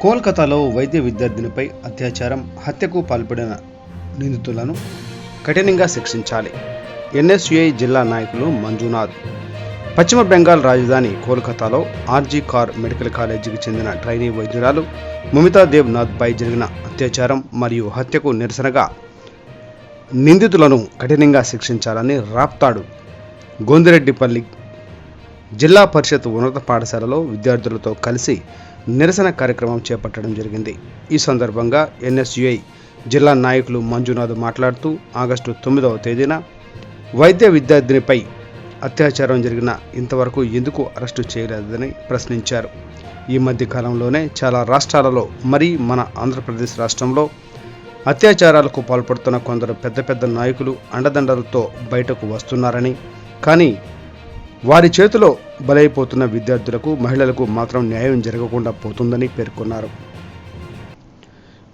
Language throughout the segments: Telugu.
కోల్కతాలో వైద్య విద్యార్థినిపై అత్యాచారం, హత్యకు పాల్పడిన నిందితులను కఠినంగా శిక్షించాలి. ఎన్ఎస్యుఐ జిల్లా నాయకులు మంజునాథ్. పశ్చిమ బెంగాల్ రాజధాని కోల్కతాలో ఆర్జీ కార్ మెడికల్ కాలేజీకి చెందిన ట్రైనీ వైద్యురాలు ముమితా దేవ్ నాథ్పై జరిగిన అత్యాచారం మరియు హత్యకు నిరసనగా నిందితులను కఠినంగా శిక్షించాలని రాప్తాడు గోందిరెడ్డిపల్లి జిల్లా పరిషత్ ఉన్నత పాఠశాలలో విద్యార్థులతో కలిసి నిరసన కార్యక్రమం చేపట్టడం జరిగింది. ఈ సందర్భంగా ఎన్ఎస్యుఐ జిల్లా నాయకులు మంజునాథ్ మాట్లాడుతూ ఆగస్టు 9వ తేదీన వైద్య విద్యార్థినిపై అత్యాచారం జరిగిన ఇంతవరకు ఎందుకు అరెస్టు చేయలేదని ప్రశ్నించారు. ఈ మధ్య కాలంలోనే చాలా రాష్ట్రాలలో మరి మన ఆంధ్రప్రదేశ్ రాష్ట్రంలో అత్యాచారాలకు పాల్పడుతున్న కొందరు పెద్ద పెద్ద నాయకులు అండదండలతో బయటకు వస్తున్నారని, కానీ వారి చేతిలో బలైపోతున్న విద్యార్థులకు, మహిళలకు మాత్రం న్యాయం జరగకుండా పోతుందని పేర్కొన్నారు.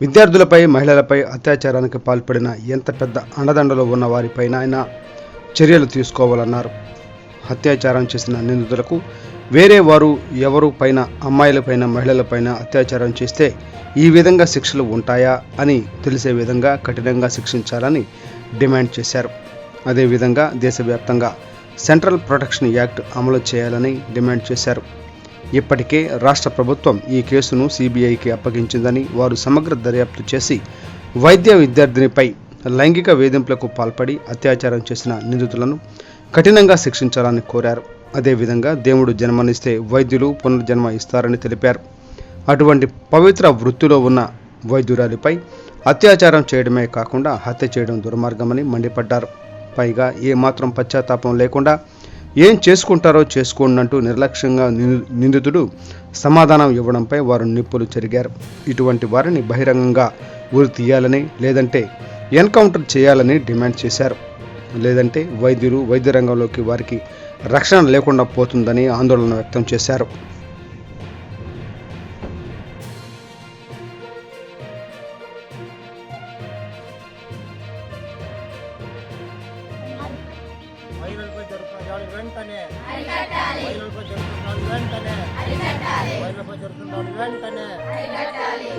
విద్యార్థులపై, మహిళలపై అత్యాచారానికి పాల్పడిన ఎంత పెద్ద అండదండలు ఉన్న వారిపైన అయినా చర్యలు తీసుకోవాలన్నారు. అత్యాచారం చేసిన నిందితులకు వేరే వారు ఎవరు పైన, అమ్మాయిలపైన, మహిళలపైన అత్యాచారం చేస్తే ఈ విధంగా శిక్షలు ఉంటాయా అని తెలిసే విధంగా కఠినంగా శిక్షించాలని డిమాండ్ చేశారు. అదేవిధంగా దేశవ్యాప్తంగా సెంట్రల్ ప్రొటెక్షన్ యాక్ట్ అమలు చేయాలని డిమాండ్ చేశారు. ఇప్పటికే రాష్ట్ర ప్రభుత్వం ఈ కేసును సిబిఐకి అప్పగించిందని, వారు సమగ్ర దర్యాప్తు చేసి వైద్య విద్యార్థినిపై లైంగిక వేధింపులకు పాల్పడి అత్యాచారం చేసిన నిందితులను కఠినంగా శిక్షించాలని కోరారు. అదేవిధంగా దేవుడు జన్మనిస్తే వైద్యులు పునర్జన్మ ఇస్తారని తెలిపారు. అటువంటి పవిత్ర వృత్తిలో ఉన్న వైద్యురాలిపై అత్యాచారం చేయడమే కాకుండా హత్య చేయడం దుర్మార్గమని మండిపడ్డారు. పైగా ఏమాత్రం పశ్చాత్తాపం లేకుండా ఏం చేసుకుంటారో చేసుకోండంటూ నిర్లక్ష్యంగా నిందితుడు సమాధానం ఇవ్వడంపై వారు నిప్పులు చెరిగారు. ఇటువంటి వారిని బహిరంగంగా ఉరి తీయాలని, లేదంటే ఎన్కౌంటర్ చేయాలని డిమాండ్ చేశారు. లేదంటే వైద్యులు, వైద్య రంగంలోకి వారికి రక్షణ లేకుండా పోతుందని ఆందోళన వ్యక్తం చేశారు. మహిళలపై జరుగుతున్న దాడి వెంటనే అరికట్టాలి. మహిళలపై జరుగుతున్న దాడి వెంటనే అరికట్టాలి. మహిళలపై జరుగుతున్న దాడి వెంటనే అరికట్టాలి.